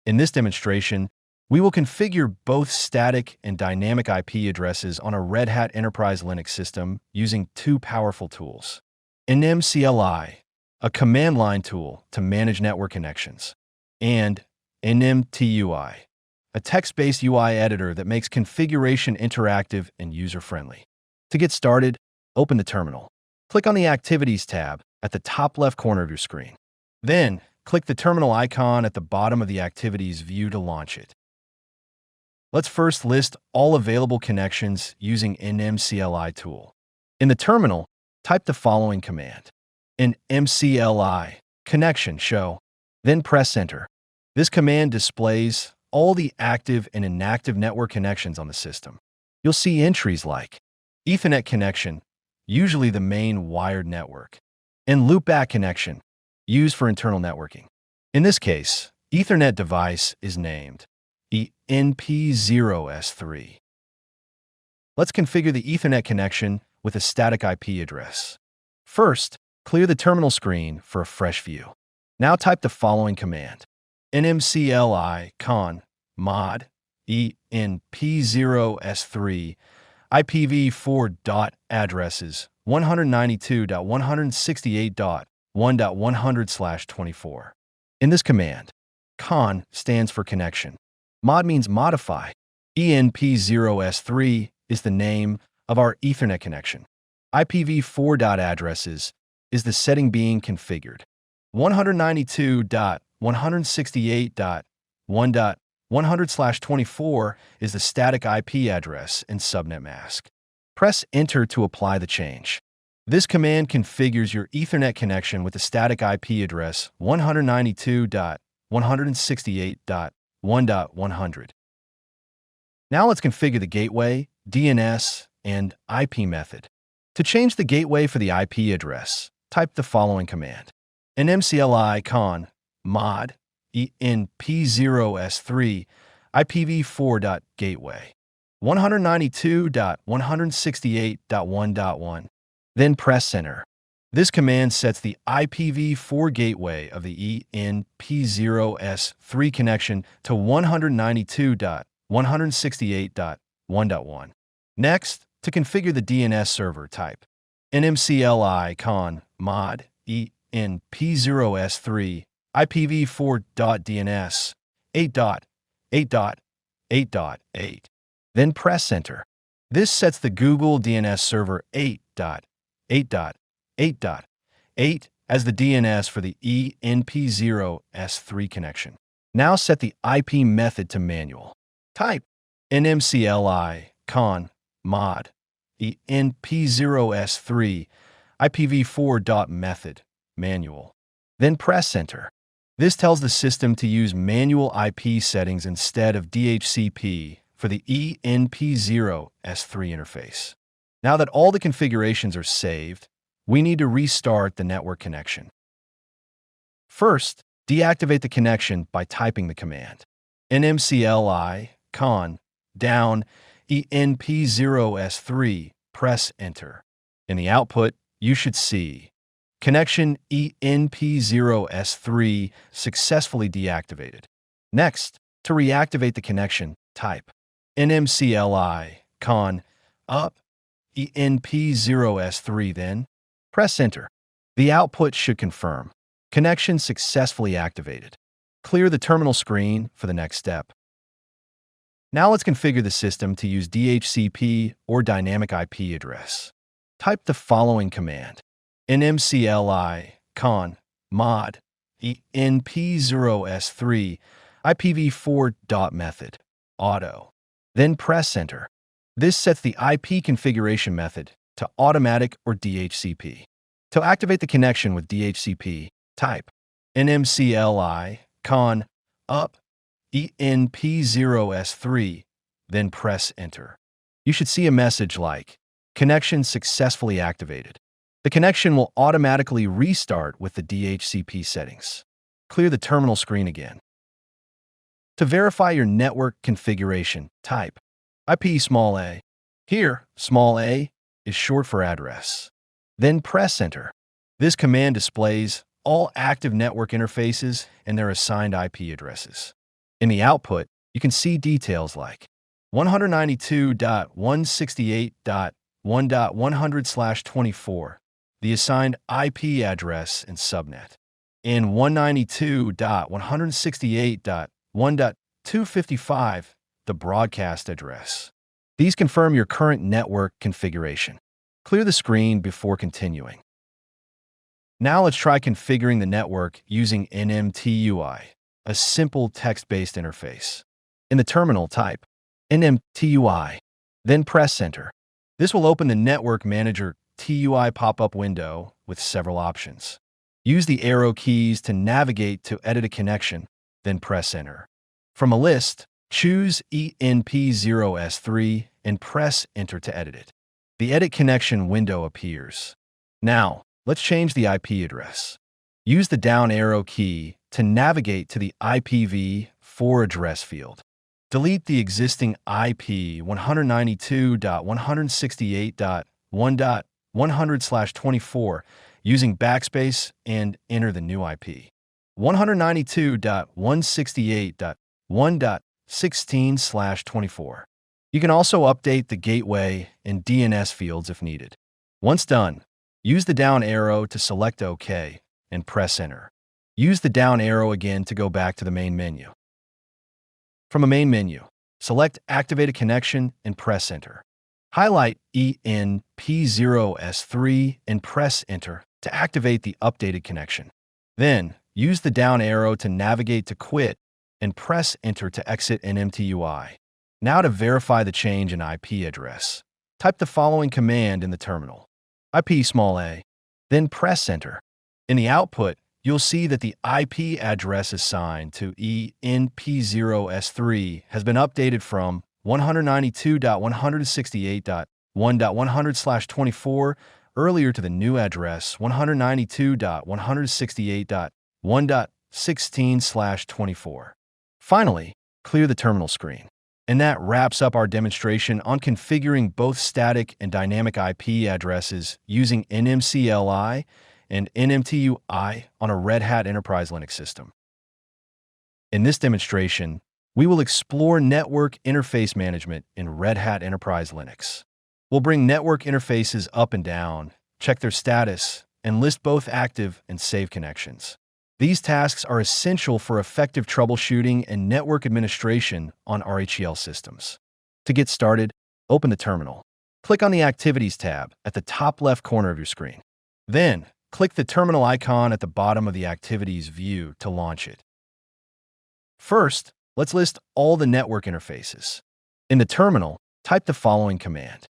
In this demonstration, we will configure both static and dynamic IP addresses on a Red Hat Enterprise Linux system using two powerful tools. NMCLI, a command line tool to manage network connections, and NMTUI, a text-based UI editor that makes configuration interactive and user-friendly. To get started, open the terminal. Click on the Activities tab at the top left corner of your screen. Then, click the terminal icon at the bottom of the Activities view to launch it. Let's first list all available connections using NMCLI tool. In the terminal, type the following command: NMCLI connection show, then press enter. This command displays all the active and inactive network connections on the system. You'll see entries like Ethernet connection, usually the main wired network, and loopback connection, used for internal networking. In this case, Ethernet device is named ENP0S3. Let's configure the Ethernet connection with a static IP address. First, clear the terminal screen for a fresh view. Now type the following command: NMCLI con mod ENP0S3 IPv4 addresses 192.168.1.100/24. In this command, con stands for connection. Mod means modify. ENP0S3 is the name of our Ethernet connection. IPv4 addresses is the setting being configured. 192.168.1.100/24 is the static IP address and subnet mask. Press Enter to apply the change. This command configures your Ethernet connection with the static IP address 192.168.1.100. Now let's configure the gateway, DNS, and IP method. To change the gateway for the IP address, type the following command: NMCLI con mod ENP0S3 IPv4 gateway 192.168.1.1. Then press enter. This command sets the IPv4 gateway of the ENP0S3 connection to 192.168.1.1. Next, to configure the DNS server, type NMCLI con mod ENP0S3 IPv4.DNS 8.8.8.8. Then press enter. This sets the Google DNS server 8.8.8.8 as the DNS for the ENP0S3 connection. Now set the IP method to manual. Type NMCLI con mod ENP0S3 IPv4.method manual. Then press enter. This tells the system to use manual IP settings instead of DHCP for the ENP0S3 interface. Now that all the configurations are saved, we need to restart the network connection. First, deactivate the connection by typing the command NMCLI con down ENP0S3, press enter. In the output, you should see connection ENP0S3 successfully deactivated. Next, to reactivate the connection, type NMCLI con up ENP0S3, then press enter. The output should confirm connection successfully activated. Clear the terminal screen for the next step. Now let's configure the system to use DHCP or dynamic IP address. Type the following command: NMCLI con mod ENP0S3 IPv4.method auto. Then press enter. This sets the IP configuration method to automatic or DHCP. To activate the connection with DHCP, type NMCLI con up ENP0S3, then press enter. You should see a message like connection successfully activated. The connection will automatically restart with the DHCP settings. Clear the terminal screen again. To verify your network configuration, type IP small a. Here, small a is short for address. Then press enter. This command displays all active network interfaces and their assigned IP addresses. In the output, you can see details like 192.168.1.100/24, the assigned IP address and subnet, and 192.168.1.255, the broadcast address. These confirm your current network configuration. Clear the screen before continuing. Now let's try configuring the network using NMTUI, a simple text-based interface. In the terminal, type NMTUI, then press Enter. This will open the Network Manager TUI pop-up window with several options. Use the arrow keys to navigate to edit a connection, then press Enter. From a list, choose ENP0S3 and press Enter to edit it. The Edit Connection window appears. Now, let's change the IP address. Use the down arrow key to navigate to the IPv4 address field. Delete the existing IP 192.168.1.100/24 using backspace and enter the new IP 192.168.1.16/24. You can also update the gateway and DNS fields if needed. Once done, use the down arrow to select OK and press Enter. Use the down arrow again to go back to the main menu. From a main menu, select Activate a Connection and press Enter. Highlight ENP0S3 and press Enter to activate the updated connection. Then, use the down arrow to navigate to quit and press Enter to exit NMTUI. Now to verify the change in IP address, type the following command in the terminal, IP_a, then press Enter. In the output, you'll see that the IP address assigned to ENP0S3 has been updated from 192.168.1.100/24 earlier to the new address 192.168.1.16/24. Finally, clear the terminal screen. And that wraps up our demonstration on configuring both static and dynamic IP addresses using NMCLI and NMTUI on a Red Hat Enterprise Linux system. In this demonstration, we will explore network interface management in Red Hat Enterprise Linux. We'll bring network interfaces up and down, check their status, and list both active and saved connections. These tasks are essential for effective troubleshooting and network administration on RHCL systems. To get started, open the terminal. Click on the Activities tab at the top left corner of your screen. Then, click the terminal icon at the bottom of the Activities view to launch it. First, let's list all the network interfaces. In the terminal, type the following command,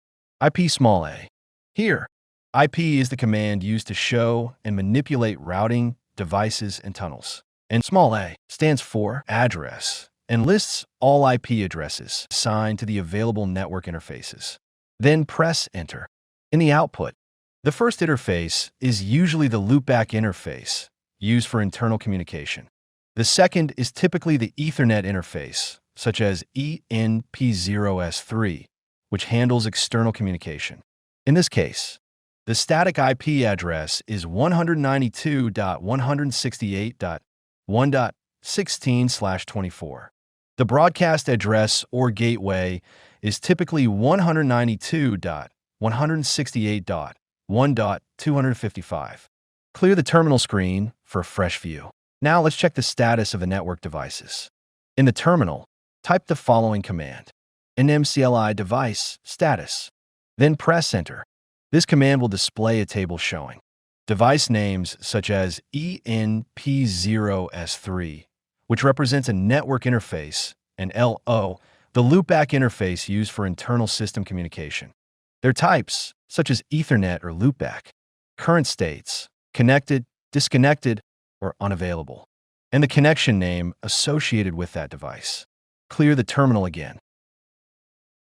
IP_a. Here, IP is the command used to show and manipulate routing, devices, and tunnels. And "a" stands for address and lists all IP addresses assigned to the available network interfaces. Then press Enter. In the output, the first interface is usually the loopback interface used for internal communication. The second is typically the Ethernet interface, such as ENP0S3, which handles external communication. In this case, the static IP address is 192.168.1.16/24. The broadcast address or gateway is typically 192.168.1.255. Clear the terminal screen for a fresh view. Now let's check the status of the network devices. In the terminal, type the following command, NMCLI device status. Then press Enter. This command will display a table showing device names such as ENP0S3, which represents a network interface, and LO, the loopback interface used for internal system communication. Their types, such as Ethernet or loopback, current states, connected, disconnected, or unavailable, and the connection name associated with that device. Clear the terminal again.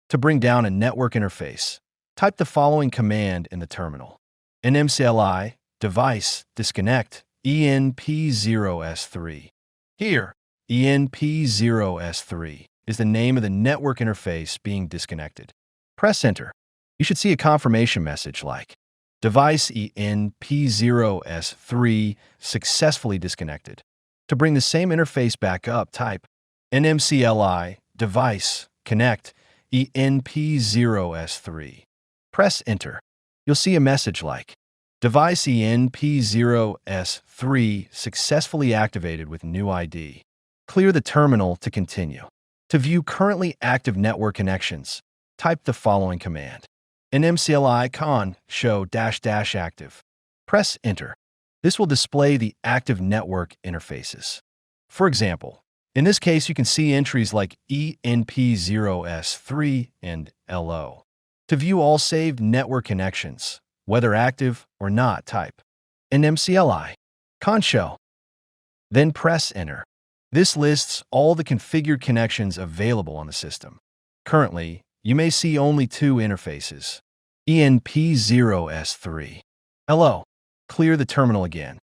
To bring down a network interface, type the following command in the terminal, NMCLI device disconnect ENP0S3. Here, ENP0S3 is the name of the network interface being disconnected. Press Enter. You should see a confirmation message like, device ENP0S3 successfully disconnected. To bring the same interface back up, type NMCLI device connect ENP0S3. Press Enter. You'll see a message like, device ENP0S3 successfully activated with new ID. Clear the terminal to continue. To view currently active network connections, type the following command. NMCLI con show -- active. Press Enter. This will display the active network interfaces. For example, in this case, you can see entries like ENP0S3 and LO. To view all saved network connections, whether active or not, type NMCLI con show. Then press Enter. This lists all the configured connections available on the system. Currently, you may see only two interfaces, ENP0S3. LO. Clear the terminal again.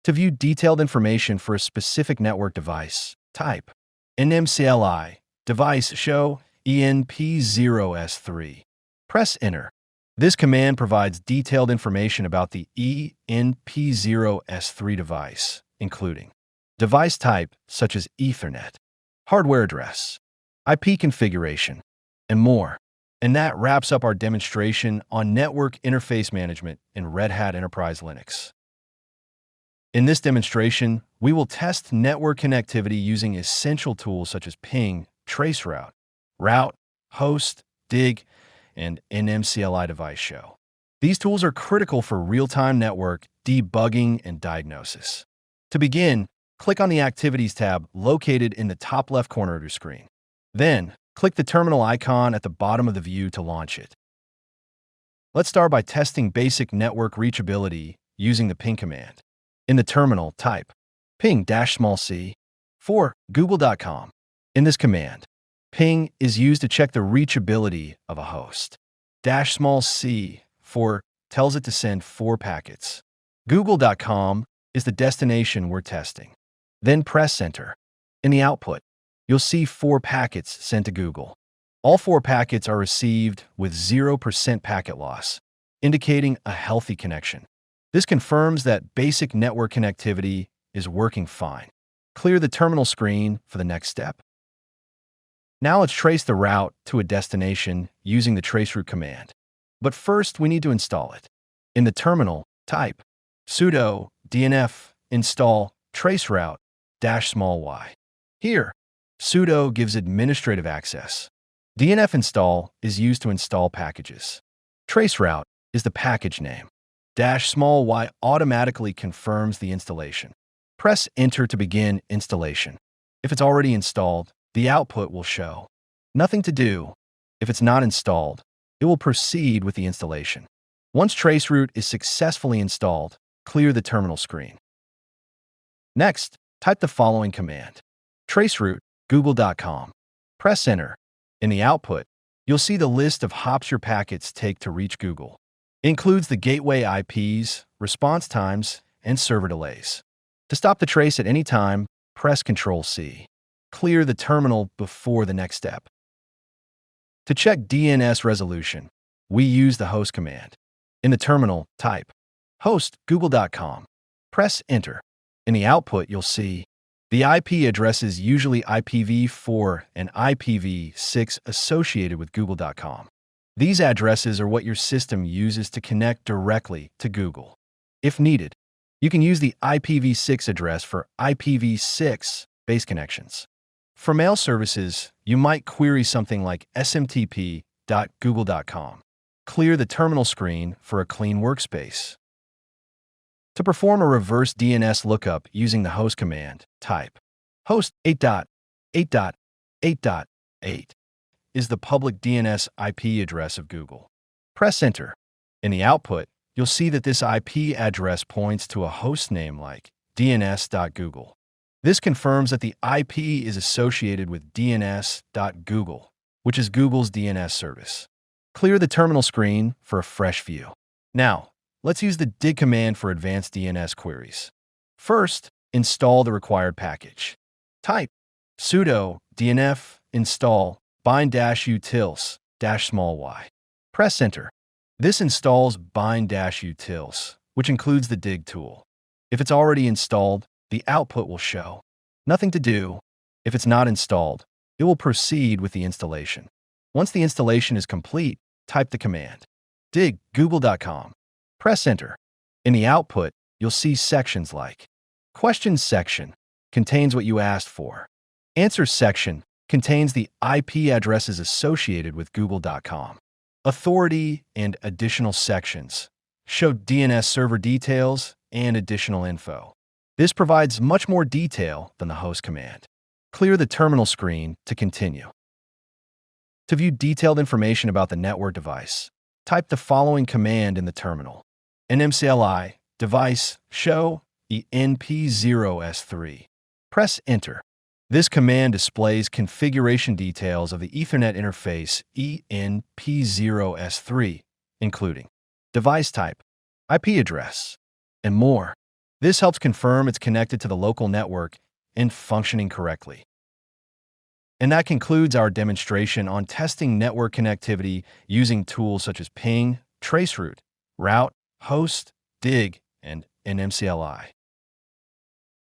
To view detailed information for a specific network device, type NMCLI device show ENP0S3. Press Enter. This command provides detailed information about the ENP0S3 device, including device type such as Ethernet, hardware address, IP configuration, and more. And that wraps up our demonstration on network interface management in Red Hat Enterprise Linux. In this demonstration, we will test network connectivity using essential tools such as ping, traceroute, route, host, dig, and NMCLI device show. These tools are critical for real-time network debugging and diagnosis. To begin, click on the Activities tab located in the top left corner of your screen. Then, click the terminal icon at the bottom of the view to launch it. Let's start by testing basic network reachability using the ping command. In the terminal, type ping-c for google.com. In this command, ping is used to check the reachability of a host. -c for tells it to send 4 packets. Google.com is the destination we're testing. Then press Enter. In the output, you'll see 4 packets sent to Google. All 4 packets are received with 0% packet loss, indicating a healthy connection. This confirms that basic network connectivity is working fine. Clear the terminal screen for the next step. Now let's trace the route to a destination using the traceroute command. But first, we need to install it. In the terminal, type sudo dnf install traceroute -y. Here, sudo gives administrative access. DNF install is used to install packages. Traceroute is the package name. -y automatically confirms the installation. Press Enter to begin installation. If it's already installed, the output will show. Nothing to do. If it's not installed, it will proceed with the installation. Once traceroute is successfully installed, clear the terminal screen. Next, type the following command. Traceroute google.com. Press Enter. In the output, you'll see the list of hops your packets take to reach Google. It includes the gateway IPs, response times, and server delays. To stop the trace at any time, press Ctrl-C. Clear the terminal before the next step. To check DNS resolution, we use the host command. In the terminal, type host google.com. Press Enter. In the output, you'll see the IP addresses, usually IPv4 and IPv6, associated with google.com. These addresses are what your system uses to connect directly to Google. If needed, you can use the IPv6 address for IPv6 base connections. For mail services, you might query something like smtp.google.com. Clear the terminal screen for a clean workspace. To perform a reverse DNS lookup using the host command, type host 8.8.8.8 is the public DNS IP address of Google. Press Enter. In the output, you'll see that this IP address points to a host name like dns.google. This confirms that the IP is associated with dns.google, which is Google's DNS service. Clear the terminal screen for a fresh view. Now, let's use the dig command for advanced DNS queries. First, install the required package. Type sudo dnf install bind-utils-y. Press Enter. This installs bind-utils, which includes the dig tool. If it's already installed, the output will show. Nothing to do. If it's not installed, it will proceed with the installation. Once the installation is complete, type the command dig google.com. Press enter. In the output, you'll see sections like Questions section contains what you asked for. Answers section contains the IP addresses associated with google.com. Authority and additional sections show DNS server details and additional info. This provides much more detail than the host command. Clear the terminal screen to continue. To view detailed information about the network device, type the following command in the terminal. nmcli device show enp0s3. Press enter. This command displays configuration details of the Ethernet interface enp0s3, including device type, IP address, and more. This helps confirm it's connected to the local network and functioning correctly. And that concludes our demonstration on testing network connectivity using tools such as ping, traceroute, route, host, dig, and nmcli.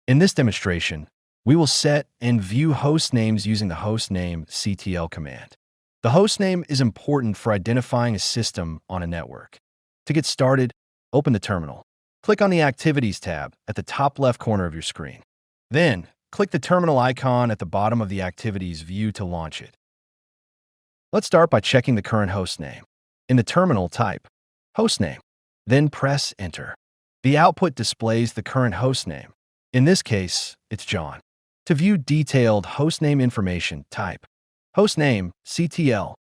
In this demonstration, we will set and view host names using the hostname CTL command. The hostname is important for identifying a system on a network. To get started, open the terminal. Click on the Activities tab at the top left corner of your screen. Then, click the terminal icon at the bottom of the Activities view to launch it. Let's start by checking the current hostname. In the terminal, type hostname, then press enter. The output displays the current hostname. In this case, it's John. To view detailed hostname information, type hostname CTL,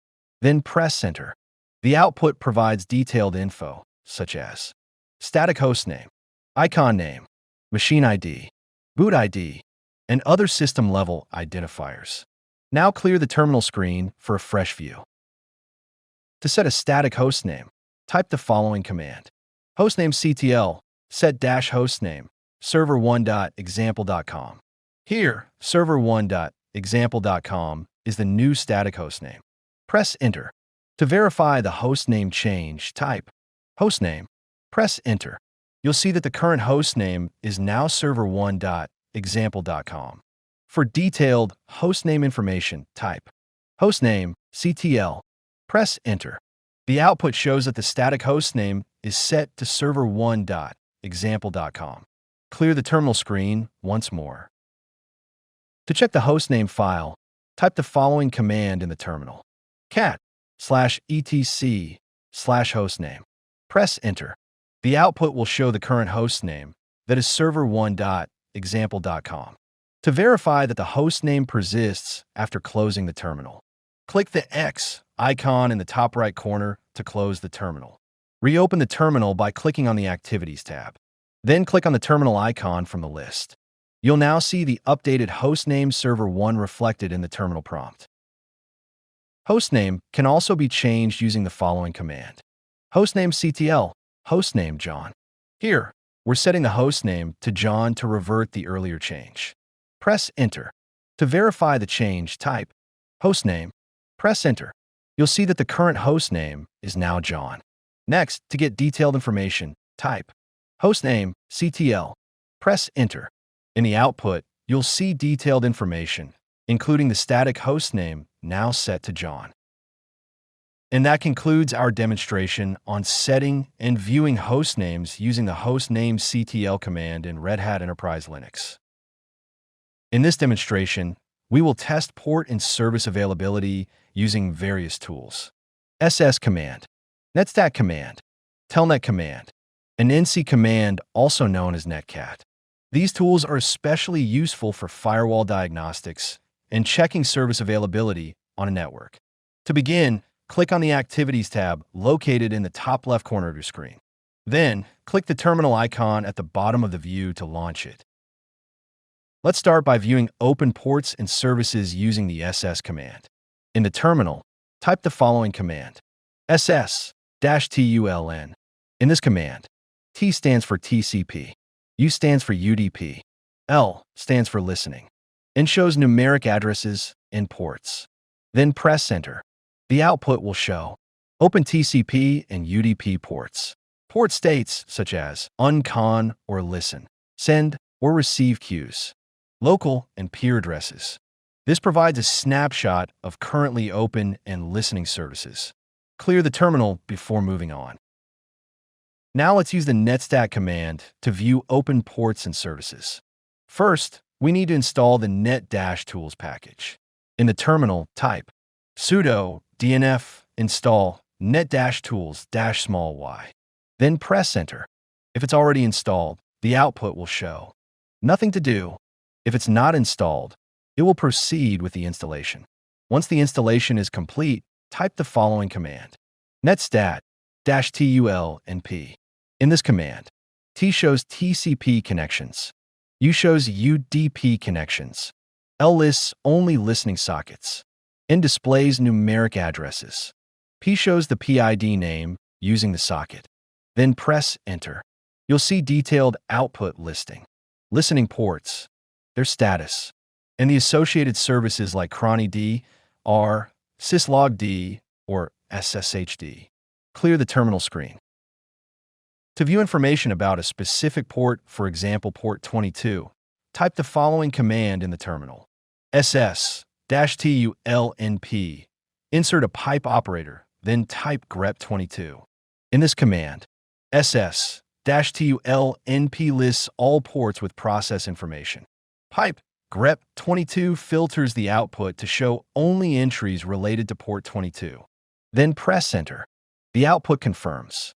then press enter. The output provides detailed info, such as static hostname, icon name, machine ID, boot ID, and other system-level identifiers. Now clear the terminal screen for a fresh view. To set a static hostname, type the following command. Hostname CTL, set-hostname, server1.example.com. Here, server1.example.com is the new static hostname. Press enter. To verify the hostname change, type hostname. Press enter. You'll see that the current hostname is now server1.example.com. For detailed hostname information, type hostname CTL. Press enter. The output shows that the static hostname is set to server1.example.com. Clear the terminal screen once more. To check the hostname file, type the following command in the terminal. cat/etc/hostname. Press enter. The output will show the current hostname, that is server1.example.com. To verify that the hostname persists after closing the terminal, click the X icon in the top right corner to close the terminal. Reopen the terminal by clicking on the Activities tab. Then click on the terminal icon from the list. You'll now see the updated hostname server1 reflected in the terminal prompt. Hostname can also be changed using the following command. Hostname CTL, hostname John. Here, we're setting the hostname to John to revert the earlier change. Press enter. To verify the change, type hostname. Press enter. You'll see that the current hostname is now John. Next, to get detailed information, type hostname CTL. Press enter. In the output, you'll see detailed information, including the static hostname now set to John. And that concludes our demonstration on setting and viewing host names using the hostname CTL command in Red Hat Enterprise Linux. In this demonstration, we will test port and service availability using various tools. SS command, netstack command, telnet command, and nc command, also known as netcat. These tools are especially useful for firewall diagnostics and checking service availability on a network. To begin, click on the Activities tab located in the top left corner of your screen. Then, click the terminal icon at the bottom of the view to launch it. Let's start by viewing open ports and services using the SS command. In the terminal, type the following command. ss-tuln. In this command, T stands for TCP, U stands for UDP, L stands for listening, and shows numeric addresses and ports. Then press enter. The output will show open TCP and UDP ports, port states such as uncon or listen, send or receive queues, local and peer addresses, This provides a snapshot of currently open and listening services. Clear the terminal before moving on. Now let's use the netstat command to view open ports and services. First, we need to install the net-tools package. In the terminal, type sudo dnf install net-tools-y. Then press enter. If it's already installed, the output will show. Nothing to do. If it's not installed, it will proceed with the installation. Once the installation is complete, type the following command: netstat-tulnp. In this command, T shows TCP connections, U shows UDP connections, L lists only listening sockets, N displays numeric addresses, P shows the PID name using the socket. Then press enter. You'll see detailed output listing, listening ports, their status, and the associated services like cronid, R, syslogd, or SSHD. Clear the terminal screen. To view information about a specific port, for example port 22, type the following command in the terminal: ss-tulnp, insert a pipe operator, then type grep22. In this command, ss-tulnp lists all ports with process information. Pipe grep22 filters the output to show only entries related to port 22. Then press enter. The output confirms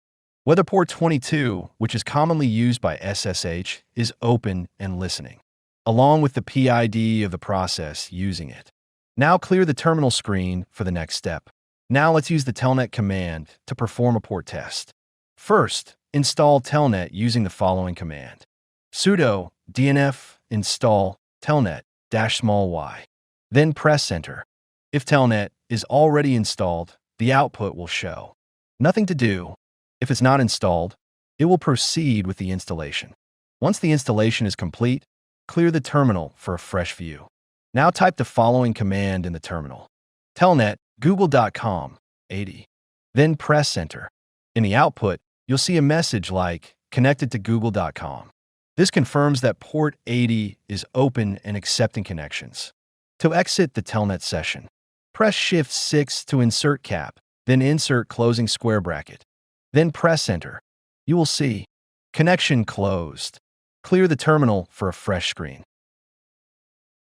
whether port 22, which is commonly used by SSH, is open and listening, along with the PID of the process using it. Now clear the terminal screen for the next step. Now let's use the telnet command to perform a port test. First, install telnet using the following command: sudo dnf install telnet-y. Then press enter. If telnet is already installed, the output will show. Nothing to do. If it's not installed, it will proceed with the installation. Once the installation is complete, clear the terminal for a fresh view. Now type the following command in the terminal: telnet google.com 80. Then press enter. In the output, you'll see a message like connected to google.com. This confirms that port 80 is open and accepting connections. To exit the telnet session, press Shift-6 to insert cap, then insert closing square bracket. Then press enter. You will see connection closed. Clear the terminal for a fresh screen.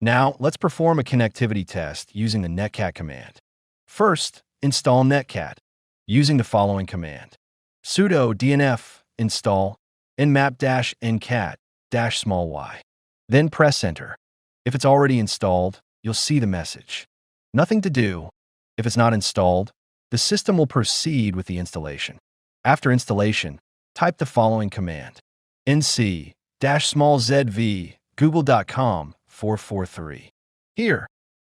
Now, let's perform a connectivity test using the netcat command. First, install netcat using the following command: sudo dnf install nmap-ncat-y. Then press enter. If it's already installed, you'll see the message. Nothing to do. If it's not installed, the system will proceed with the installation. After installation, type the following command: nc-zv google.com 443. Here,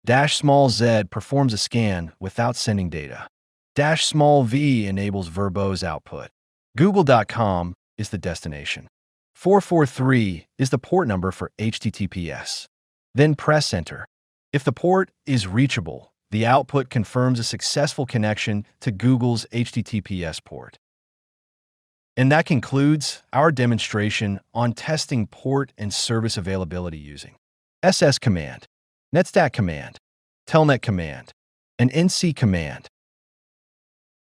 -z performs a scan without sending data. -v enables verbose output. Google.com is the destination. 443 is the port number for HTTPS. Then press enter. If the port is reachable, the output confirms a successful connection to Google's HTTPS port. And that concludes our demonstration on testing port and service availability using SS command, netstat command, telnet command, and nc command.